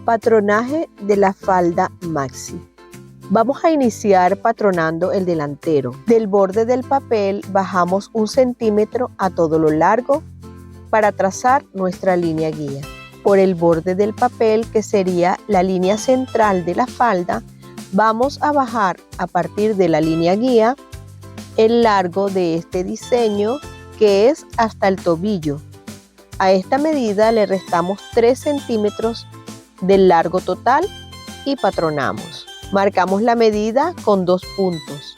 Patronaje de la falda maxi. Vamos a iniciar patronando el delantero. Del borde del papel bajamos 1 centímetro a todo lo largo para trazar nuestra línea guía. Por el borde del papel, que sería la línea central de la falda, vamos a bajar a partir de la línea guía el largo de este diseño, que es hasta el tobillo. A esta medida le restamos 3 centímetros del largo total y patronamos. Marcamos la medida con 2 puntos.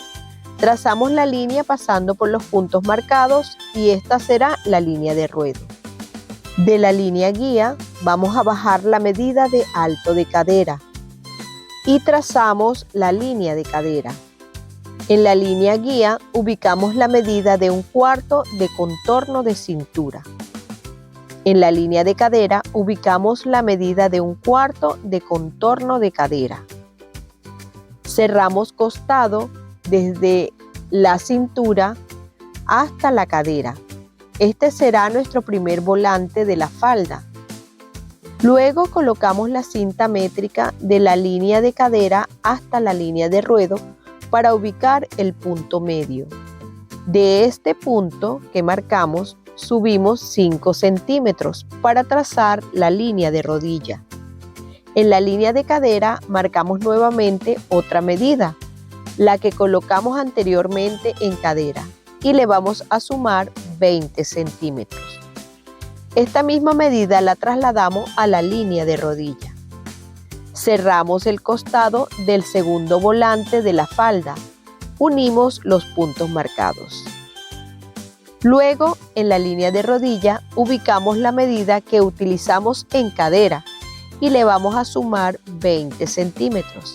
Trazamos la línea pasando por los puntos marcados y esta será la línea de ruedo. De la línea guía vamos a bajar la medida de alto de cadera y trazamos la línea de cadera. En la línea guía ubicamos la medida de 1/4 de contorno de cintura. En la línea de cadera ubicamos la medida de 1/4 de contorno de cadera. Cerramos costado desde la cintura hasta la cadera. Este será nuestro primer volante de la falda. Luego colocamos la cinta métrica de la línea de cadera hasta la línea de ruedo para ubicar el punto medio. De este punto que marcamos, subimos 5 centímetros para trazar la línea de rodilla. En la línea de cadera marcamos nuevamente otra medida, la que colocamos anteriormente en cadera, y le vamos a sumar 20 centímetros. Esta misma medida la trasladamos a la línea de rodilla. Cerramos el costado del segundo volante de la falda. Unimos los puntos marcados. Luego, en la línea de rodilla, ubicamos la medida que utilizamos en cadera y le vamos a sumar 20 centímetros.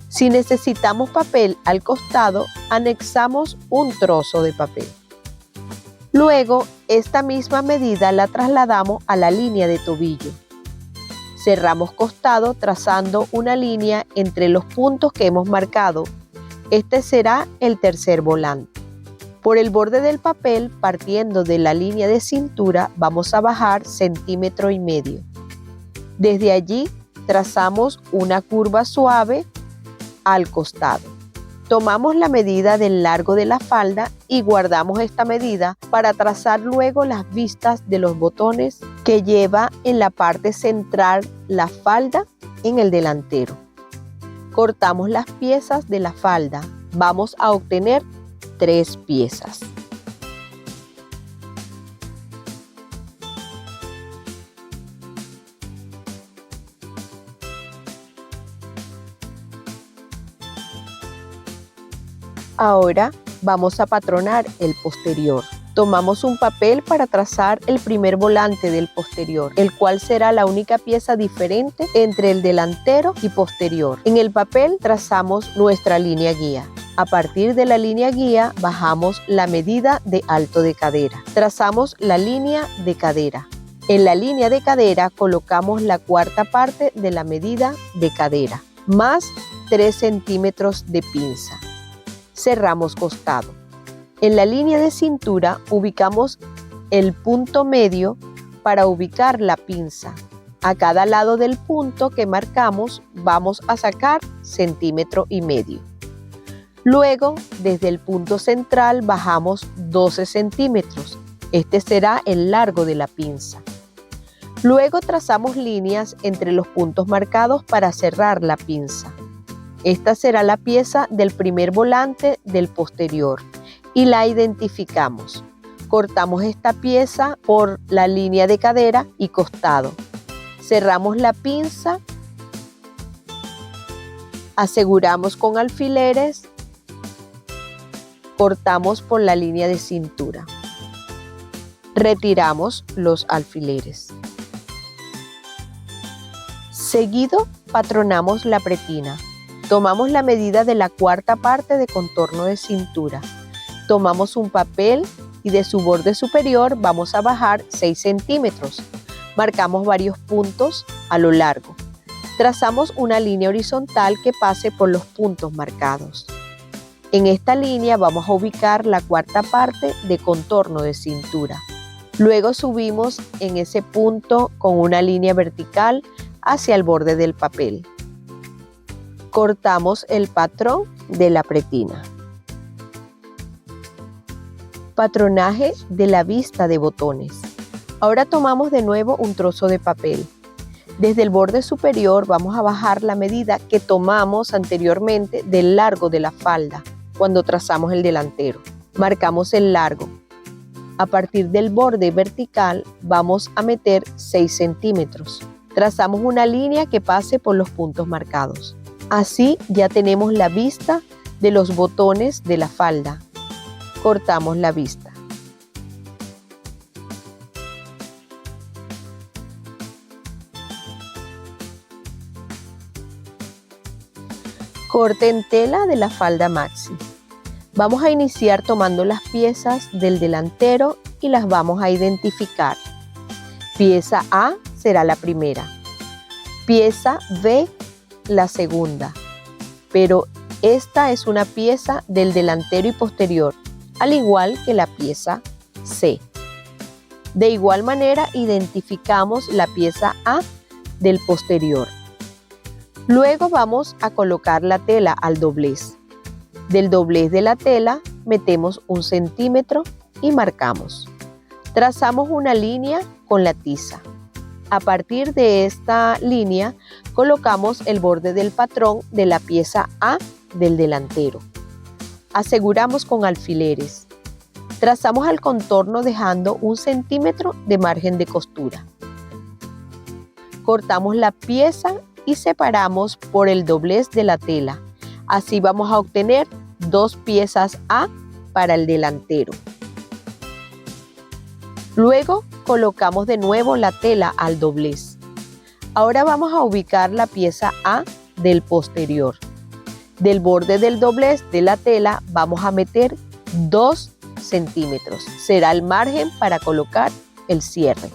Si necesitamos papel al costado, anexamos un trozo de papel. Luego, esta misma medida la trasladamos a la línea de tobillo. Cerramos costado trazando una línea entre los puntos que hemos marcado. Este será el tercer volante. Por el borde del papel, partiendo de la línea de cintura, vamos a bajar 1,5 centímetros. Desde allí trazamos una curva suave al costado. Tomamos la medida del largo de la falda y guardamos esta medida para trazar luego las vistas de los botones que lleva en la parte central la falda en el delantero. Cortamos las piezas de la falda. Vamos a obtener 3 piezas. Ahora vamos a patronar el posterior. Tomamos un papel para trazar el primer volante del posterior, el cual será la única pieza diferente entre el delantero y posterior. En el papel trazamos nuestra línea guía. A partir de la línea guía bajamos la medida de alto de cadera. Trazamos la línea de cadera. En la línea de cadera colocamos la 1/4 parte de la medida de cadera, más 3 centímetros de pinza. Cerramos costado. En la línea de cintura ubicamos el punto medio para ubicar la pinza. A cada lado del punto que marcamos vamos a sacar 1,5 centímetros. Luego, desde el punto central bajamos 12 centímetros. Este será el largo de la pinza. Luego trazamos líneas entre los puntos marcados para cerrar la pinza. Esta será la pieza del primer volante del posterior y la identificamos. Cortamos esta pieza por la línea de cadera y costado. Cerramos la pinza, aseguramos con alfileres, cortamos por la línea de cintura. Retiramos los alfileres. Seguido, patronamos la pretina. Tomamos la medida de la 1/4 parte de contorno de cintura. Tomamos un papel y de su borde superior vamos a bajar 6 centímetros. Marcamos varios puntos a lo largo. Trazamos una línea horizontal que pase por los puntos marcados. En esta línea vamos a ubicar la cuarta parte de contorno de cintura. Luego subimos en ese punto con una línea vertical hacia el borde del papel. Cortamos el patrón de la pretina. Patronaje de la vista de botones. Ahora tomamos de nuevo un trozo de papel. Desde el borde superior vamos a bajar la medida que tomamos anteriormente del largo de la falda cuando trazamos el delantero. Marcamos el largo. A partir del borde vertical vamos a meter 6 centímetros. Trazamos una línea que pase por los puntos marcados. Así ya tenemos la vista de los botones de la falda. Cortamos la vista. Corte en tela de la falda maxi. Vamos a iniciar tomando las piezas del delantero y las vamos a identificar. Pieza A será la primera. Pieza B la segunda. Pero esta es una pieza del delantero y posterior, al igual que la pieza C. De igual manera identificamos la pieza A del posterior. Luego vamos a colocar la tela al doblez. Del doblez de la tela metemos 1 centímetro y marcamos. Trazamos una línea con la tiza. A partir de esta línea colocamos el borde del patrón de la pieza A del delantero. Aseguramos con alfileres. Trazamos el contorno dejando 1 centímetro de margen de costura. Cortamos la pieza y separamos por el doblez de la tela. Así vamos a obtener 2 piezas A para el delantero. Luego colocamos de nuevo la tela al doblez. Ahora vamos a ubicar la pieza A del posterior. Del borde del doblez de la tela vamos a meter 2 centímetros. Será el margen para colocar el cierre.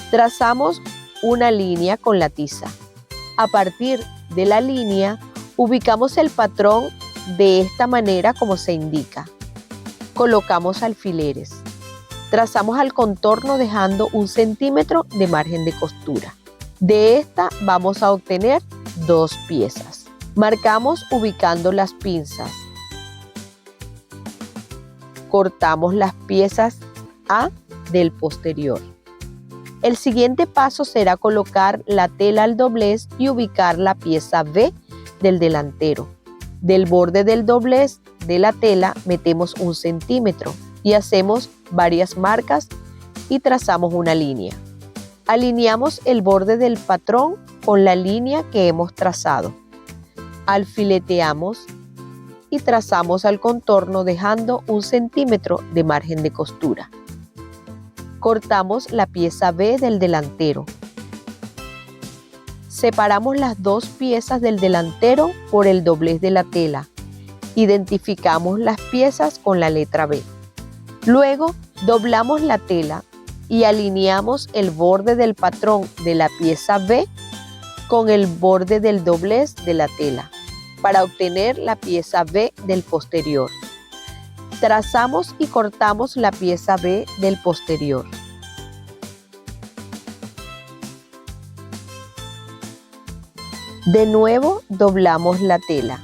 Trazamos una línea con la tiza. A partir de la línea ubicamos el patrón de esta manera como se indica. Colocamos alfileres. Trazamos al contorno dejando 1 centímetro de margen de costura. De esta vamos a obtener 2 piezas. Marcamos ubicando las pinzas. Cortamos las piezas A del posterior. El siguiente paso será colocar la tela al doblez y ubicar la pieza B del delantero. Del borde del doblez de la tela metemos 1 centímetro y hacemos varias marcas y trazamos una línea. Alineamos el borde del patrón con la línea que hemos trazado. Alfileteamos y trazamos al contorno dejando 1 centímetro de margen de costura. Cortamos la pieza B del delantero. Separamos las 2 piezas del delantero por el doblez de la tela. Identificamos las piezas con la letra B. Luego doblamos la tela y alineamos el borde del patrón de la pieza B con el borde del doblez de la tela para obtener la pieza B del posterior. Trazamos y cortamos la pieza B del posterior. De nuevo doblamos la tela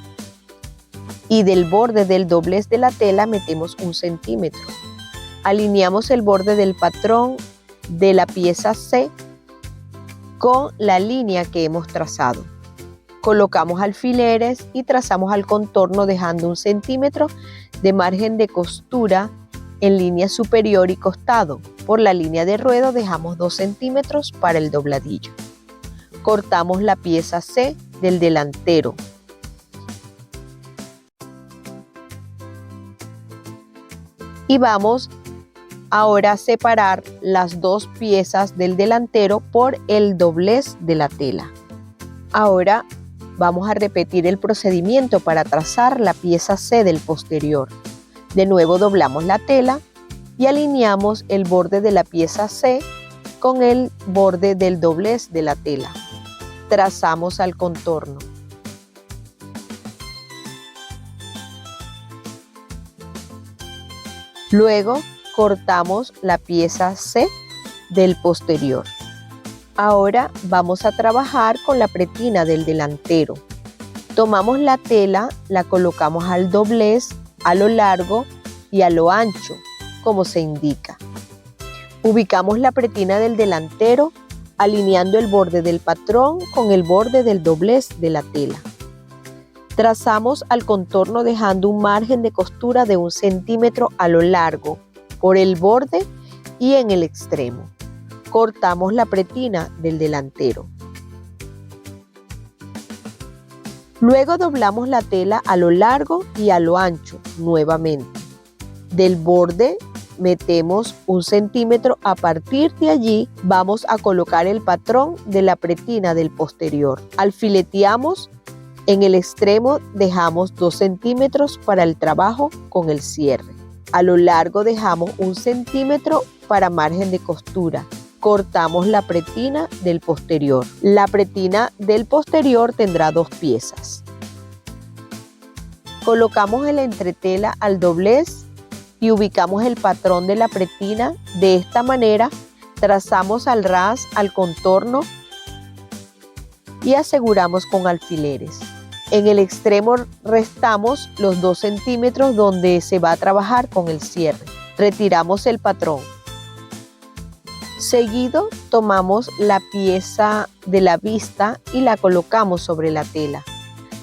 y del borde del doblez de la tela metemos 1 centímetro. Alineamos el borde del patrón de la pieza C con la línea que hemos trazado. Colocamos alfileres y trazamos al contorno dejando 1 centímetro de margen de costura en línea superior y costado. Por la línea de ruedo dejamos 2 centímetros para el dobladillo. Cortamos la pieza C del delantero. Y vamos ahora a separar las 2 piezas del delantero por el doblez de la tela. Ahora vamos a repetir el procedimiento para trazar la pieza C del posterior. De nuevo doblamos la tela y alineamos el borde de la pieza C con el borde del doblez de la tela. Trazamos al contorno. Luego cortamos la pieza C del posterior. Ahora vamos a trabajar con la pretina del delantero. Tomamos la tela, la colocamos al doblez, a lo largo y a lo ancho, como se indica. Ubicamos la pretina del delantero alineando el borde del patrón con el borde del doblez de la tela. Trazamos al contorno dejando un margen de costura de 1 centímetro a lo largo, por el borde y en el extremo. Cortamos la pretina del delantero. Luego doblamos la tela a lo largo y a lo ancho nuevamente. Del borde metemos 1 centímetro. A partir de allí vamos a colocar el patrón de la pretina del posterior. Alfileteamos. En el extremo dejamos 2 centímetros para el trabajo con el cierre. A lo largo dejamos 1 centímetro para margen de costura. Cortamos la pretina del posterior. La pretina del posterior tendrá 2 piezas. Colocamos el entretela al doblez y ubicamos el patrón de la pretina. De esta manera trazamos al ras, al contorno y aseguramos con alfileres. En el extremo restamos los 2 centímetros donde se va a trabajar con el cierre. Retiramos el patrón. Seguido tomamos la pieza de la vista y la colocamos sobre la tela.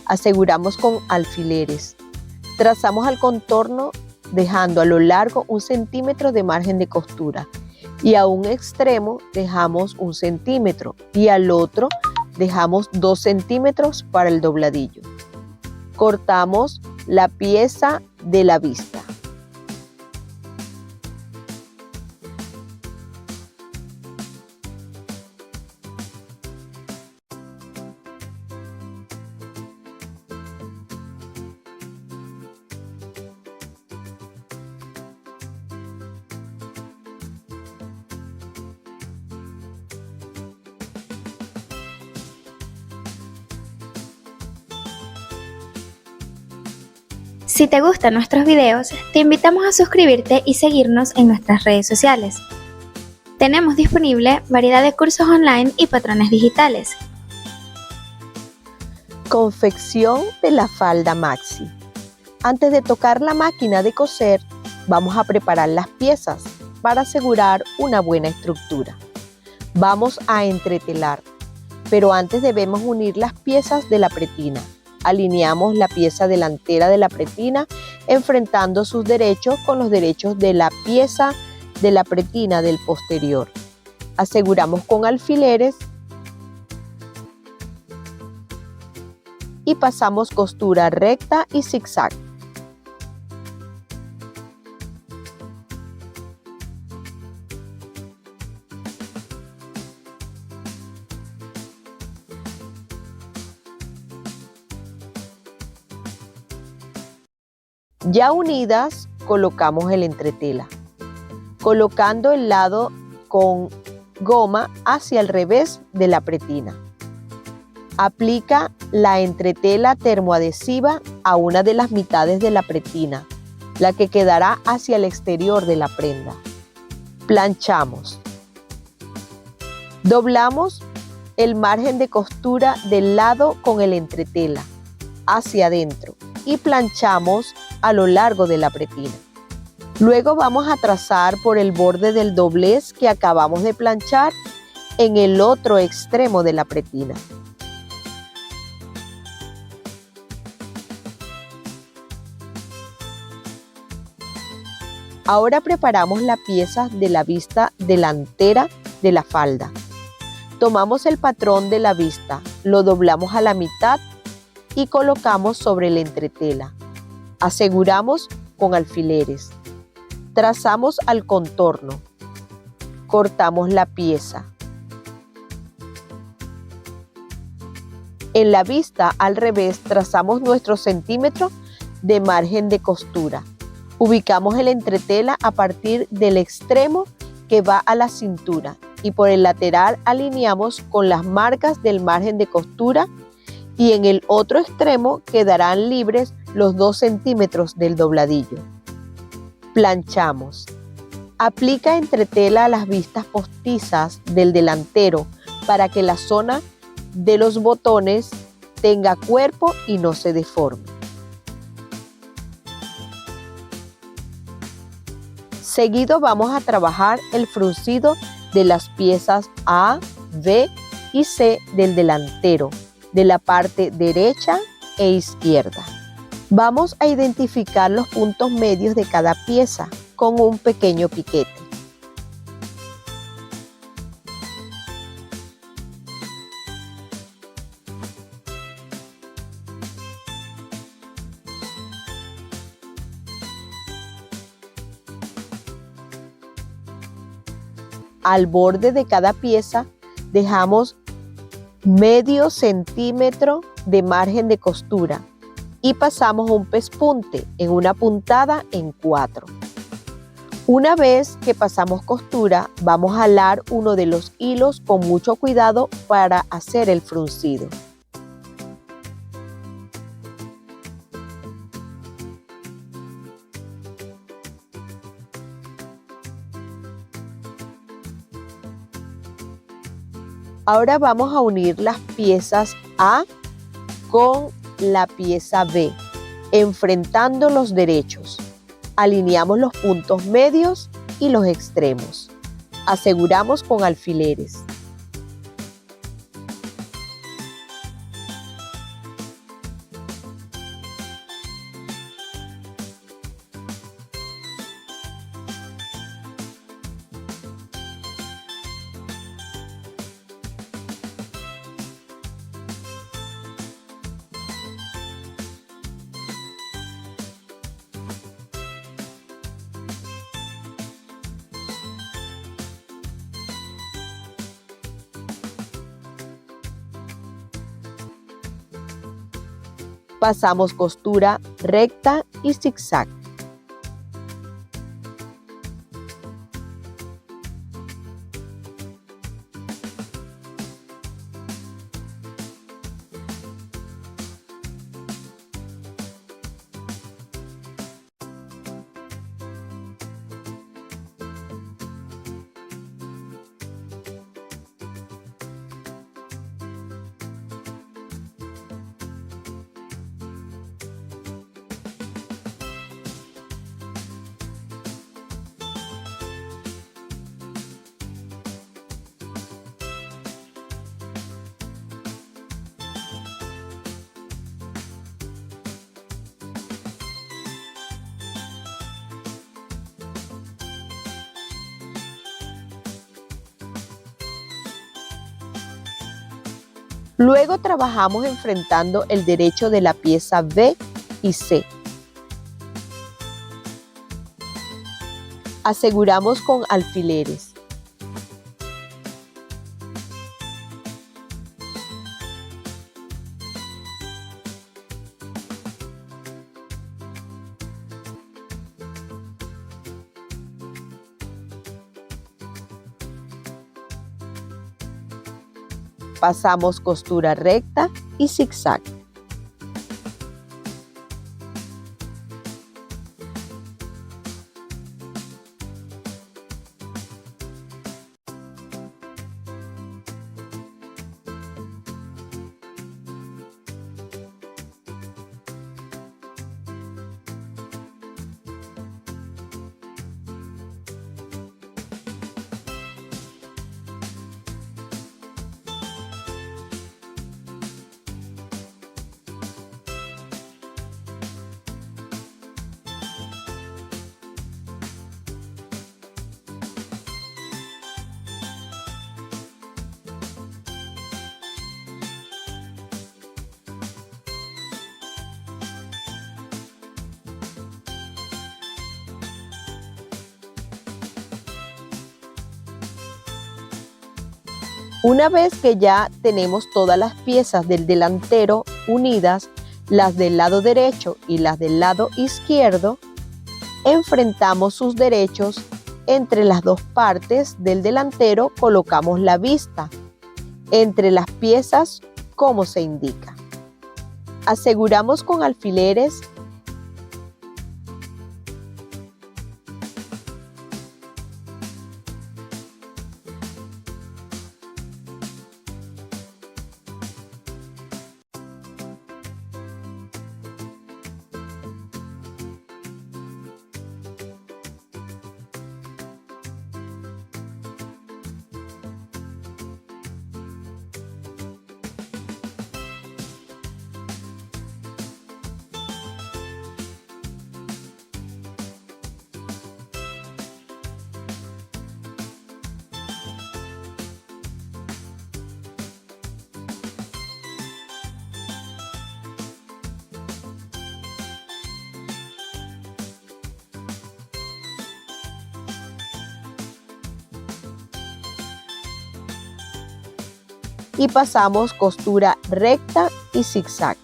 Aseguramos con alfileres. Trazamos al contorno dejando a lo largo 1 centímetro de margen de costura y a un extremo dejamos 1 centímetro y al otro dejamos 2 centímetros para el dobladillo. Cortamos la pieza de la vista. Si te gustan nuestros videos, te invitamos a suscribirte y seguirnos en nuestras redes sociales. Tenemos disponible variedad de cursos online y patrones digitales. Confección de la falda maxi. Antes de tocar la máquina de coser, vamos a preparar las piezas para asegurar una buena estructura. Vamos a entretelar, pero antes debemos unir las piezas de la pretina. Alineamos la pieza delantera de la pretina, enfrentando sus derechos con los derechos de la pieza de la pretina del posterior. Aseguramos con alfileres y pasamos costura recta y zigzag. Ya unidas, colocamos el entretela, colocando el lado con goma hacia el revés de la pretina. Aplica la entretela termoadhesiva a una de las mitades de la pretina, la que quedará hacia el exterior de la prenda. Planchamos. Doblamos el margen de costura del lado con el entretela hacia adentro y planchamos a lo largo de la pretina. Luego vamos a trazar por el borde del doblez que acabamos de planchar en el otro extremo de la pretina. Ahora preparamos la pieza de la vista delantera de la falda. Tomamos el patrón de la vista, lo doblamos a la mitad y colocamos sobre el entretela. Aseguramos con alfileres. Trazamos al contorno. Cortamos la pieza. En la vista al revés trazamos nuestro centímetro de margen de costura. Ubicamos el entretela a partir del extremo que va a la cintura y por el lateral alineamos con las marcas del margen de costura y en el otro extremo quedarán libres los 2 centímetros del dobladillo. Planchamos. Aplica entretela a las vistas postizas del delantero para que la zona de los botones tenga cuerpo y no se deforme. Seguido vamos a trabajar el fruncido de las piezas A, B y C del delantero, de la parte derecha e izquierda. Vamos a identificar los puntos medios de cada pieza con un pequeño piquete. Al borde de cada pieza dejamos medio centímetro de margen de costura y pasamos un pespunte en una puntada en 4. Una vez que pasamos costura, vamos a alar uno de los hilos con mucho cuidado para hacer el fruncido. Ahora vamos a unir las piezas A con la pieza B, enfrentando los derechos. Alineamos los puntos medios y los extremos. Aseguramos con alfileres. Pasamos costura recta y zigzag. Luego trabajamos enfrentando el derecho de la pieza B y C. Aseguramos con alfileres. Pasamos costura recta y zigzag. Una vez que ya tenemos todas las piezas del delantero unidas, las del lado derecho y las del lado izquierdo, enfrentamos sus derechos. Entre las dos partes del delantero colocamos la vista, entre las piezas como se indica. Aseguramos con alfileres y pasamos costura recta y zigzag.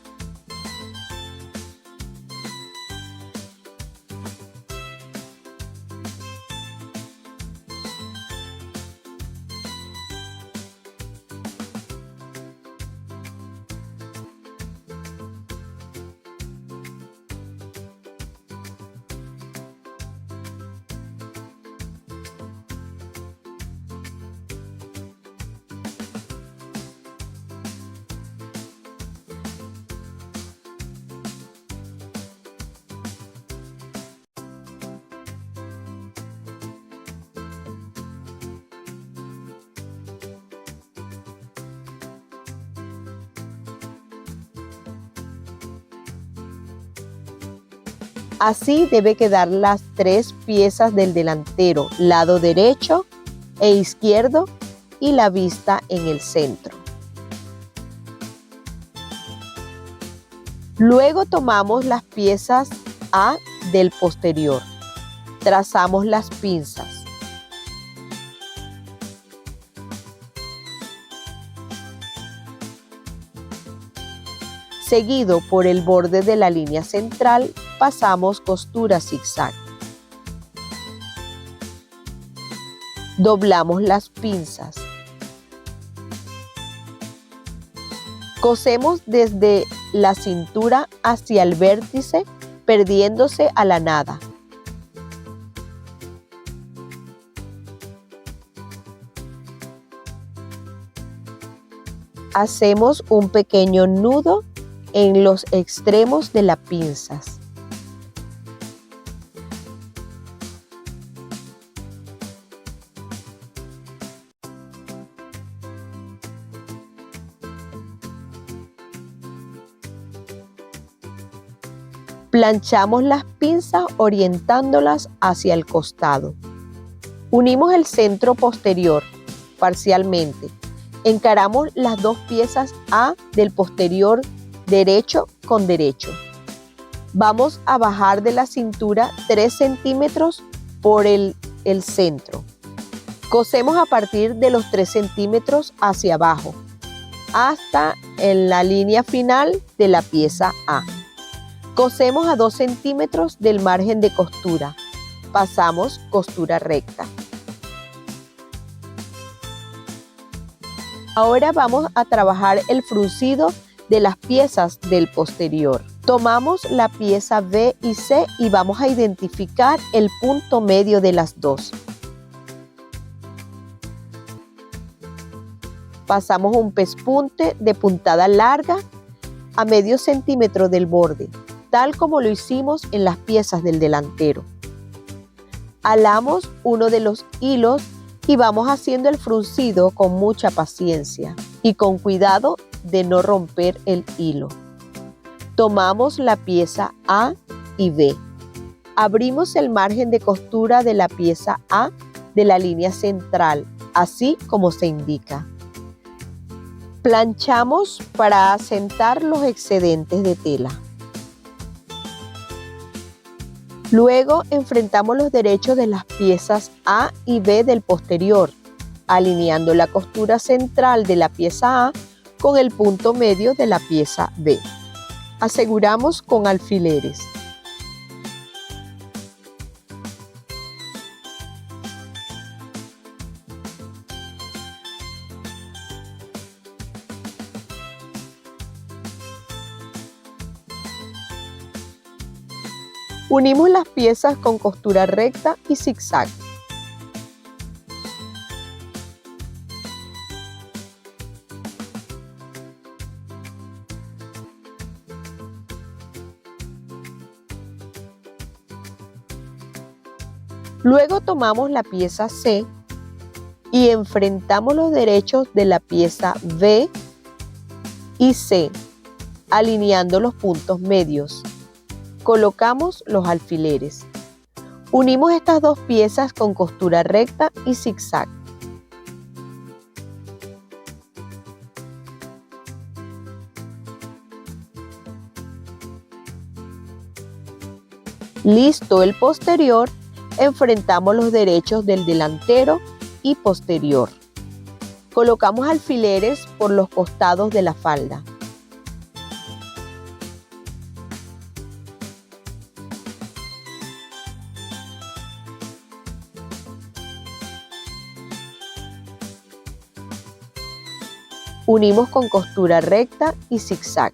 Así debe quedar las 3 piezas del delantero, lado derecho e izquierdo y la vista en el centro. Luego tomamos las piezas A del posterior, trazamos las pinzas. Seguido por el borde de la línea central, pasamos costura zigzag. Doblamos las pinzas. Cosemos desde la cintura hacia el vértice, perdiéndose a la nada. Hacemos un pequeño nudo en los extremos de las pinzas. Planchamos las pinzas orientándolas hacia el costado. Unimos el centro posterior parcialmente. Encaramos las 2 piezas A del posterior derecho con derecho. Vamos a bajar de la cintura 3 centímetros por el centro. Cosemos a partir de los 3 centímetros hacia abajo hasta en la línea final de la pieza A. Cosemos a 2 centímetros del margen de costura. Pasamos costura recta. Ahora vamos a trabajar el fruncido de las piezas del posterior. Tomamos la pieza B y C y vamos a identificar el punto medio de las dos. Pasamos un pespunte de puntada larga a medio centímetro del borde, tal como lo hicimos en las piezas del delantero. Alamos uno de los hilos y vamos haciendo el fruncido con mucha paciencia y con cuidado de no romper el hilo. Tomamos la pieza A y B. Abrimos el margen de costura de la pieza A de la línea central, así como se indica. Planchamos para asentar los excedentes de tela. Luego enfrentamos los derechos de las piezas A y B del posterior, alineando la costura central de la pieza A con el punto medio de la pieza B. Aseguramos con alfileres. Unimos las piezas con costura recta y zigzag. Luego tomamos la pieza C y enfrentamos los derechos de la pieza B y C, alineando los puntos medios. Colocamos los alfileres. Unimos estas dos piezas con costura recta y zigzag. Listo el posterior, enfrentamos los derechos del delantero y posterior. Colocamos alfileres por los costados de la falda. Unimos con costura recta y zigzag.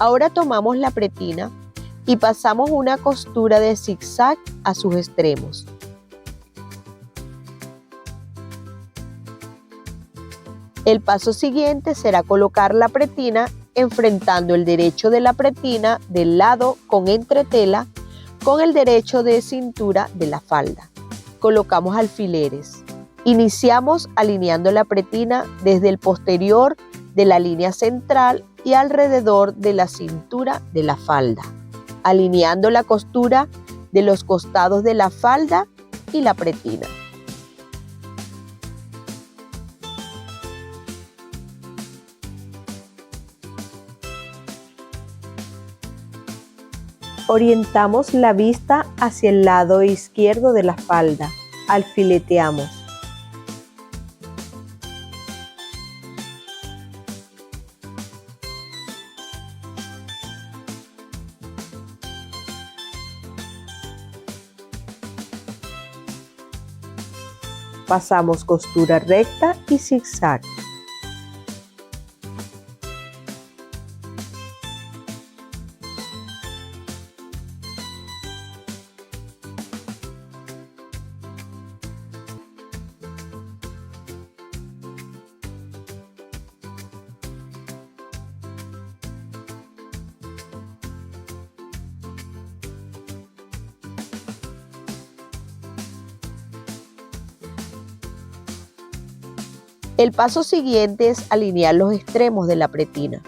Ahora tomamos la pretina y pasamos una costura de zigzag a sus extremos. El paso siguiente será colocar la pretina enfrentando el derecho de la pretina del lado con entretela con el derecho de cintura de la falda. Colocamos alfileres. Iniciamos alineando la pretina desde el posterior de la línea central y alrededor de la cintura de la falda, alineando la costura de los costados de la falda y la pretina. Orientamos la vista hacia el lado izquierdo de la falda. Alfileteamos. Pasamos costura recta y zigzag. El paso siguiente es alinear los extremos de la pretina.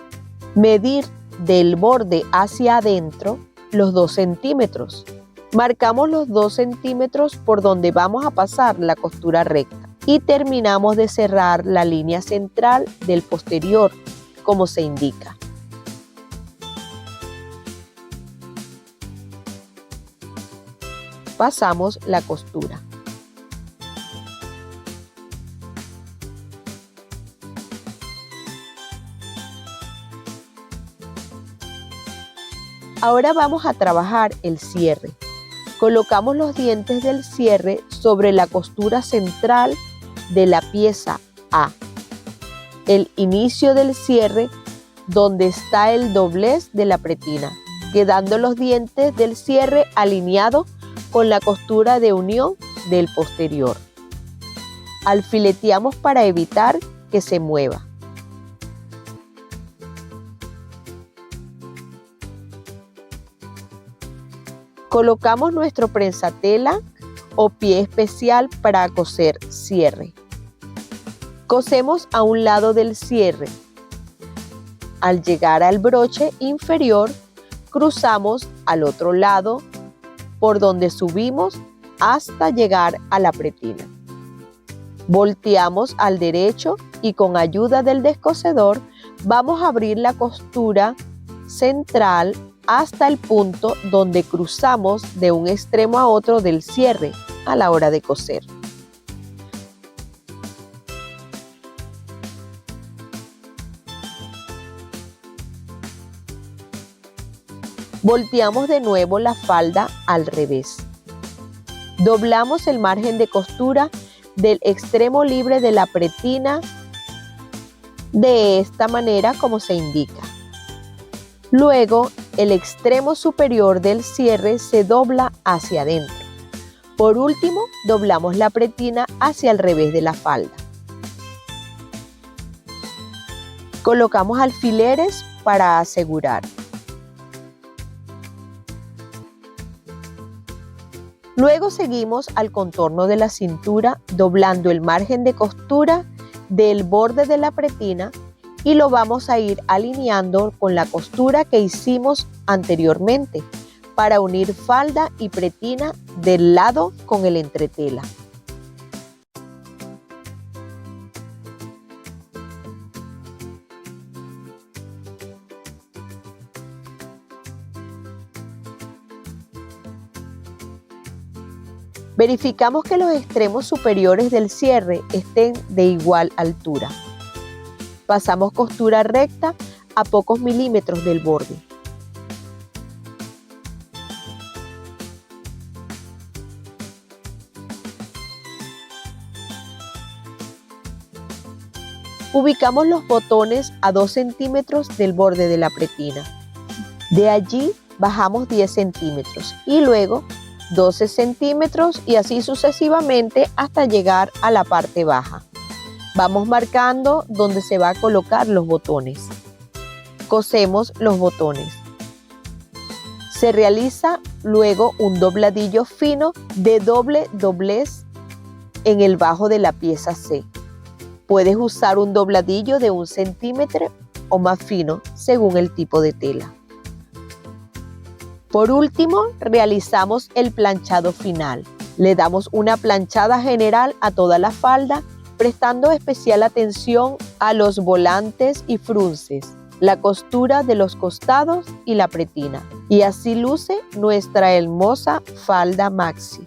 Medir del borde hacia adentro los 2 centímetros. Marcamos los 2 centímetros por donde vamos a pasar la costura recta y terminamos de cerrar la línea central del posterior, como se indica. Pasamos la costura. Ahora vamos a trabajar el cierre. Colocamos los dientes del cierre sobre la costura central de la pieza A. El inicio del cierre donde está el doblez de la pretina, quedando los dientes del cierre alineados con la costura de unión del posterior. Alfileteamos para evitar que se mueva. Colocamos nuestro prensatela o pie especial para coser cierre. Cosemos a un lado del cierre. Al llegar al broche inferior, cruzamos al otro lado por donde subimos hasta llegar a la pretina. Volteamos al derecho y con ayuda del descosedor vamos a abrir la costura central hasta el punto donde cruzamos de un extremo a otro del cierre a la hora de coser. Volteamos de nuevo la falda al revés. Doblamos el margen de costura del extremo libre de la pretina de esta manera como se indica. Luego, el extremo superior del cierre se dobla hacia adentro. Por último, doblamos la pretina hacia el revés de la falda. Colocamos alfileres para asegurar. Luego seguimos al contorno de la cintura, doblando el margen de costura del borde de la pretina y lo vamos a ir alineando con la costura que hicimos anteriormente para unir falda y pretina del lado con el entretela. Verificamos que los extremos superiores del cierre estén de igual altura. Pasamos costura recta a pocos milímetros del borde. Ubicamos los botones a 2 centímetros del borde de la pretina. De allí bajamos 10 centímetros y luego 12 centímetros y así sucesivamente hasta llegar a la parte baja. Vamos marcando donde se va a colocar los botones. Cosemos los botones. Se realiza luego un dobladillo fino de doble doblez en el bajo de la pieza C. Puedes usar un dobladillo de 1 centímetro o más fino según el tipo de tela. Por último, realizamos el planchado final. Le damos una planchada general a toda la falda, prestando especial atención a los volantes y frunces, la costura de los costados y la pretina. Y así luce nuestra hermosa falda maxi.